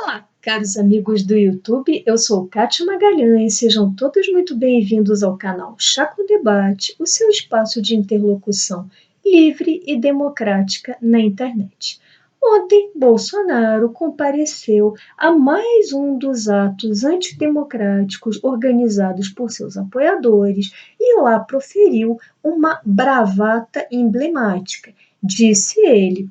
Olá, caros amigos do YouTube, eu sou Kátia Magalhães, sejam todos muito bem-vindos ao canal Chá com Debate, o seu espaço de interlocução livre e democrática na internet. Ontem, Bolsonaro compareceu a mais um dos atos antidemocráticos organizados por seus apoiadores e lá proferiu uma bravata emblemática. Disse ele: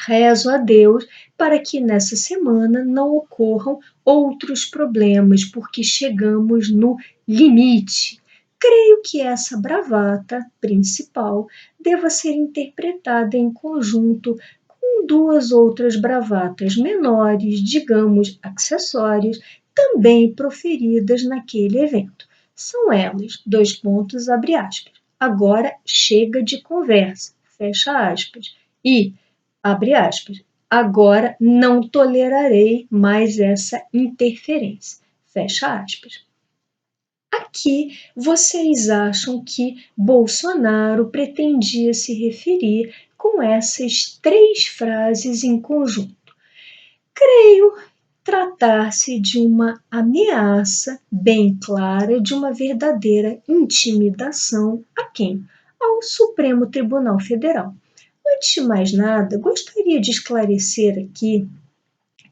rezo a Deus para que nessa semana não ocorram outros problemas, porque chegamos no limite. Creio que essa bravata principal deva ser interpretada em conjunto com duas outras bravatas menores, digamos, acessórias, também proferidas naquele evento. São elas, dois pontos, abre aspas. Agora chega de conversa, fecha aspas. E abre aspas, agora não tolerarei mais essa interferência, fecha aspas. Aqui vocês acham que Bolsonaro pretendia se referir com essas três frases em conjunto? Creio tratar-se de uma ameaça bem clara, de uma verdadeira intimidação a quem? Ao Supremo Tribunal Federal. Antes de mais nada, gostaria de esclarecer aqui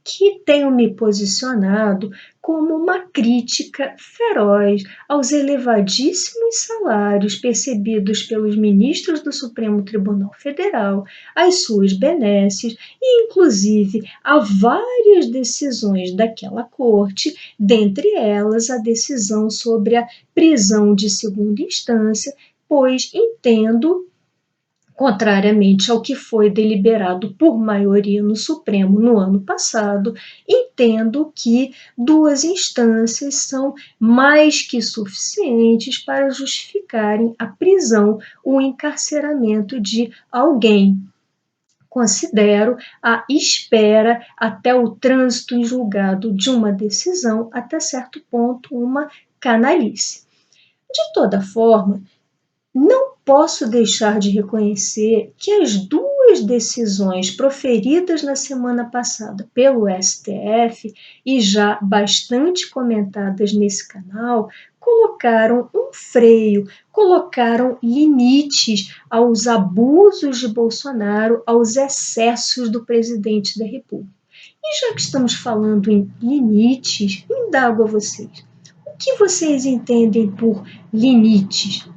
que tenho me posicionado como uma crítica feroz aos elevadíssimos salários percebidos pelos ministros do Supremo Tribunal Federal, às suas benesses e, inclusive, a várias decisões daquela corte, dentre elas a decisão sobre a prisão de segunda instância, pois entendo, contrariamente ao que foi deliberado por maioria no Supremo no ano passado, entendo que duas instâncias são mais que suficientes para justificarem a prisão, o encarceramento de alguém. Considero a espera até o trânsito em julgado de uma decisão, até certo ponto, uma canalice. De toda forma, não posso deixar de reconhecer que as duas decisões proferidas na semana passada pelo STF e já bastante comentadas nesse canal colocaram um freio, colocaram limites aos abusos de Bolsonaro, aos excessos do presidente da República. E já que estamos falando em limites, indago a vocês: o que vocês entendem por limites?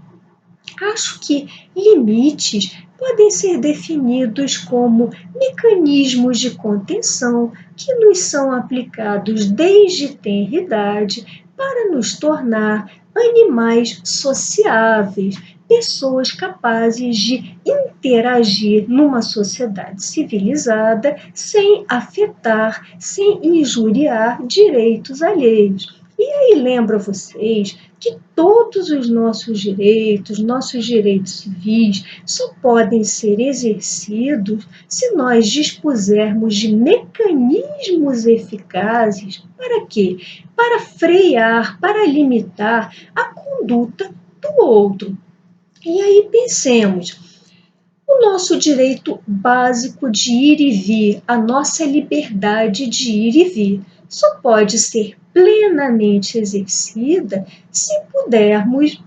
Acho que limites podem ser definidos como mecanismos de contenção que nos são aplicados desde tenra idade para nos tornar animais sociáveis, pessoas capazes de interagir numa sociedade civilizada sem afetar, sem injuriar direitos alheios. E aí lembro a vocês que todos os nossos direitos civis, só podem ser exercidos se nós dispusermos de mecanismos eficazes. Para quê? Para frear, para limitar a conduta do outro. E aí pensemos, o nosso direito básico de ir e vir, a nossa liberdade de ir e vir, só pode ser plenamente exercida se pudermos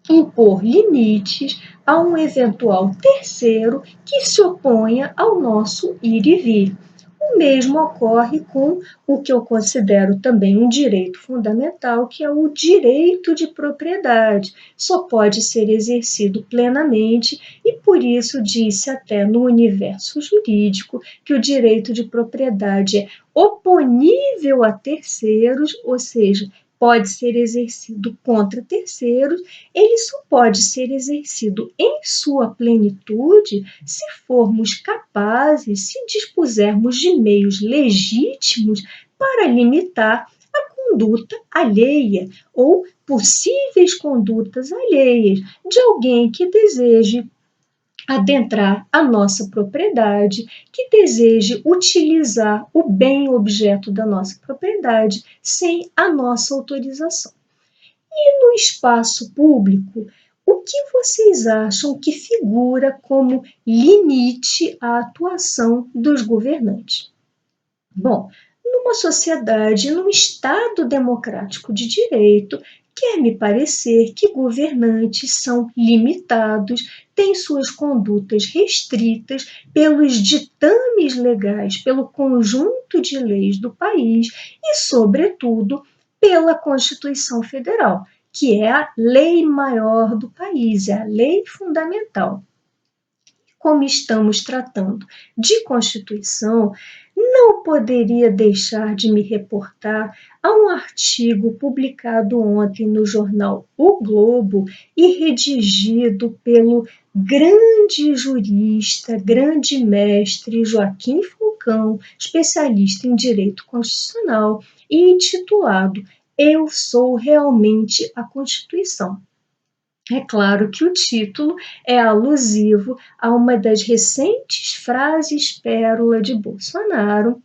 impor limites a um eventual terceiro que se oponha ao nosso ir e vir. O mesmo ocorre com o que eu considero também um direito fundamental, que é o direito de propriedade. Só pode ser exercido plenamente e, por isso, disse até no universo jurídico que o direito de propriedade é oponível a terceiros, ou seja, pode ser exercido contra terceiros, ele só pode ser exercido em sua plenitude se formos capazes, se dispusermos de meios legítimos para limitar a conduta alheia ou possíveis condutas alheias de alguém que deseje adentrar a nossa propriedade, que deseje utilizar o bem objeto da nossa propriedade sem a nossa autorização. E no espaço público, o que vocês acham que figura como limite à atuação dos governantes? Bom, numa sociedade, num Estado democrático de direito, quer me parecer que governantes são limitados, têm suas condutas restritas pelos ditames legais, pelo conjunto de leis do país e, sobretudo, pela Constituição Federal, que é a lei maior do país, é a lei fundamental. Como estamos tratando de Constituição, não poderia deixar de me reportar a um artigo publicado ontem no jornal O Globo e redigido pelo grande jurista, grande mestre Joaquim Falcão, especialista em direito constitucional, e intitulado Eu Sou Realmente a Constituição. É claro que o título é alusivo a uma das recentes frases pérola de Bolsonaro,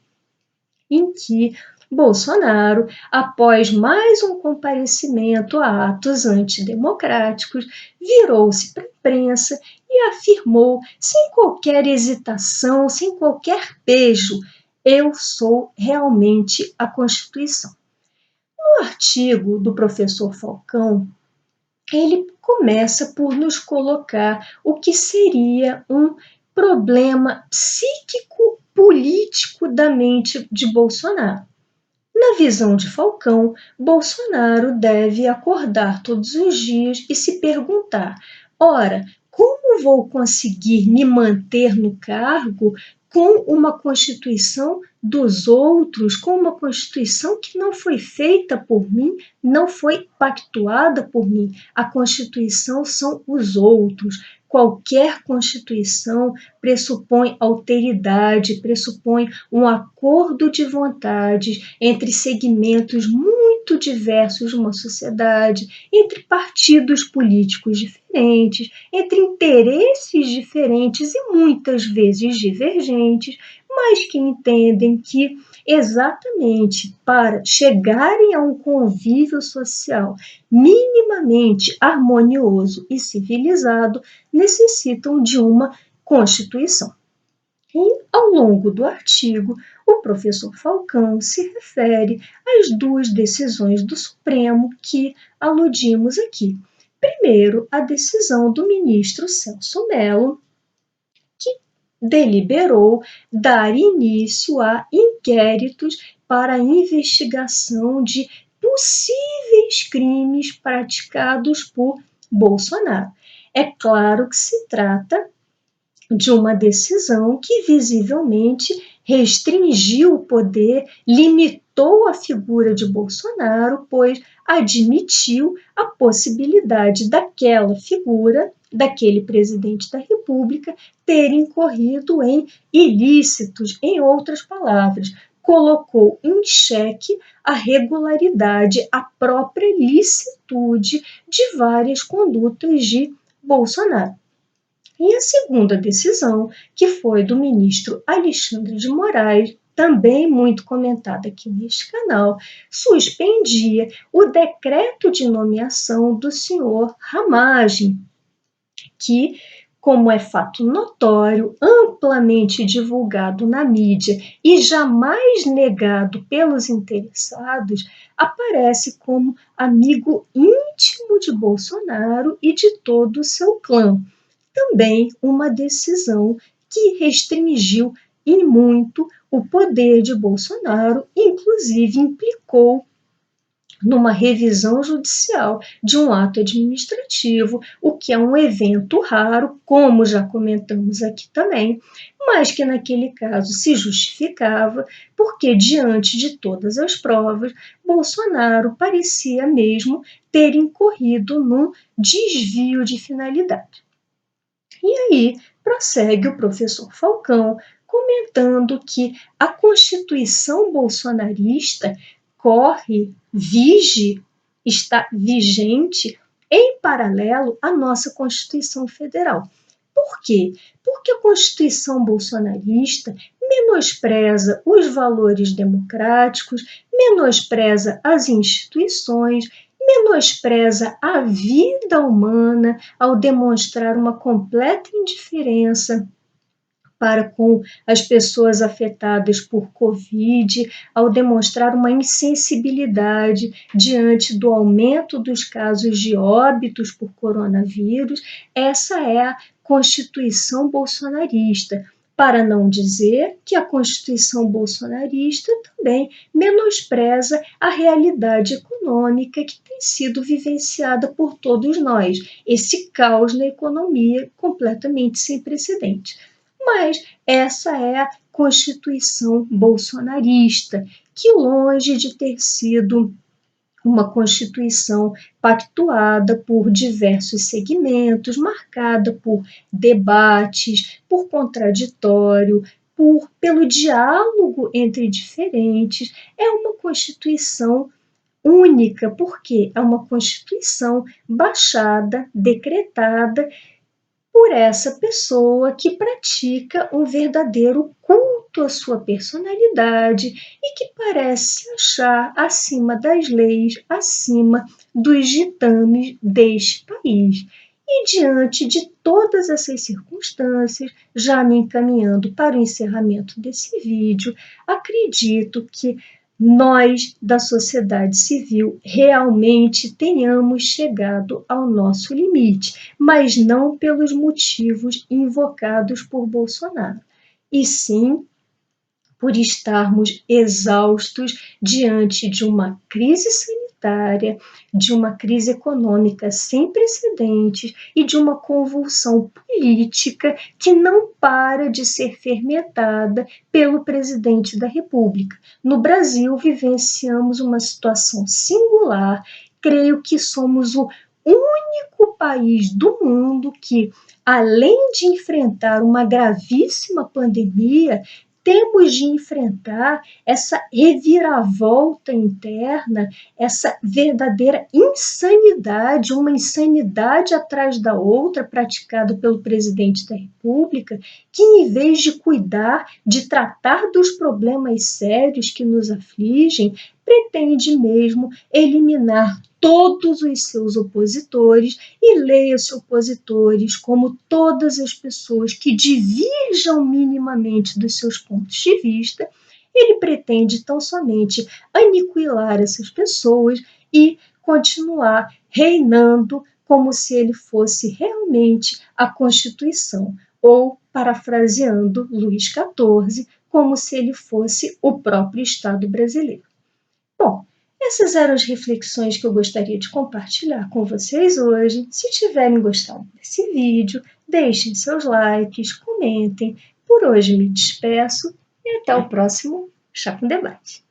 em que Bolsonaro, após mais um comparecimento a atos antidemocráticos, virou-se para a imprensa e afirmou, sem qualquer hesitação, sem qualquer pejo, eu sou realmente a Constituição. No artigo do professor Falcão, ele começa por nos colocar o que seria um problema psíquico político da mente de Bolsonaro. Na visão de Falcão, Bolsonaro deve acordar todos os dias e se perguntar: ora, como vou conseguir me manter no cargo com uma Constituição dos outros, com uma Constituição que não foi feita por mim, não foi pactuada por mim? A Constituição são os outros. Qualquer Constituição pressupõe alteridade, pressupõe um acordo de vontades entre segmentos muito diversos de uma sociedade, entre partidos políticos diferentes, entre interesses diferentes e muitas vezes divergentes, mas que entendem que exatamente para chegarem a um convívio social minimamente harmonioso e civilizado, necessitam de uma Constituição. E, ao longo do artigo, o professor Falcão se refere às duas decisões do Supremo que aludimos aqui. Primeiro, a decisão do ministro Celso Mello, que deliberou dar início a inquéritos para a investigação de possíveis crimes praticados por Bolsonaro. É claro que se trata de uma decisão que visivelmente restringiu o poder, limitou a figura de Bolsonaro, pois admitiu a possibilidade daquela figura, daquele presidente da República, ter incorrido em ilícitos, em outras palavras, colocou em xeque a regularidade, a própria licitude de várias condutas de Bolsonaro. E a segunda decisão, que foi do ministro Alexandre de Moraes, também muito comentada aqui neste canal, suspendia o decreto de nomeação do senhor Ramagem, que, como é fato notório, amplamente divulgado na mídia e jamais negado pelos interessados, aparece como amigo íntimo de Bolsonaro e de todo o seu clã. Também uma decisão que restringiu em muito o poder de Bolsonaro, inclusive implicou numa revisão judicial de um ato administrativo, o que é um evento raro, como já comentamos aqui também, mas que naquele caso se justificava, porque diante de todas as provas, Bolsonaro parecia mesmo ter incorrido num desvio de finalidade. E aí prossegue o professor Falcão comentando que a Constituição bolsonarista está vigente em paralelo à nossa Constituição Federal. Por quê? Porque a Constituição bolsonarista menospreza os valores democráticos, menospreza as instituições, menospreza a vida humana ao demonstrar uma completa indiferença para com as pessoas afetadas por Covid, ao demonstrar uma insensibilidade diante do aumento dos casos de óbitos por coronavírus. Essa é a Constituição bolsonarista, para não dizer que a Constituição bolsonarista também menospreza a realidade econômica que tem sido vivenciada por todos nós, esse caos na economia completamente sem precedentes. Mas essa é a Constituição bolsonarista, que longe de ter sido uma Constituição pactuada por diversos segmentos, marcada por debates, por contraditório, pelo diálogo entre diferentes, é uma Constituição única, porque é uma Constituição baixada, decretada por essa pessoa que pratica um verdadeiro culto à sua personalidade e que parece achar acima das leis, acima dos ditames deste país. E diante de todas essas circunstâncias, já me encaminhando para o encerramento desse vídeo, acredito que nós da sociedade civil realmente tenhamos chegado ao nosso limite, mas não pelos motivos invocados por Bolsonaro, e sim por estarmos exaustos diante de uma crise sanitária, de uma crise econômica sem precedentes e de uma convulsão política que não para de ser fermentada pelo presidente da República. No Brasil, vivenciamos uma situação singular. Creio que somos o único país do mundo que, além de enfrentar uma gravíssima pandemia, temos de enfrentar essa reviravolta interna, essa verdadeira insanidade, uma insanidade atrás da outra praticada pelo presidente da República, que em vez de cuidar, de tratar dos problemas sérios que nos afligem, pretende mesmo eliminar todos os seus opositores e leia-se opositores como todas as pessoas que divirjam minimamente dos seus pontos de vista. Ele pretende tão somente aniquilar essas pessoas e continuar reinando como se ele fosse realmente a Constituição, ou, parafraseando Luís XIV, como se ele fosse o próprio Estado brasileiro. Bom, essas eram as reflexões que eu gostaria de compartilhar com vocês hoje. Se tiverem gostado desse vídeo, deixem seus likes, comentem. Por hoje me despeço e até o próximo Chá com Debate.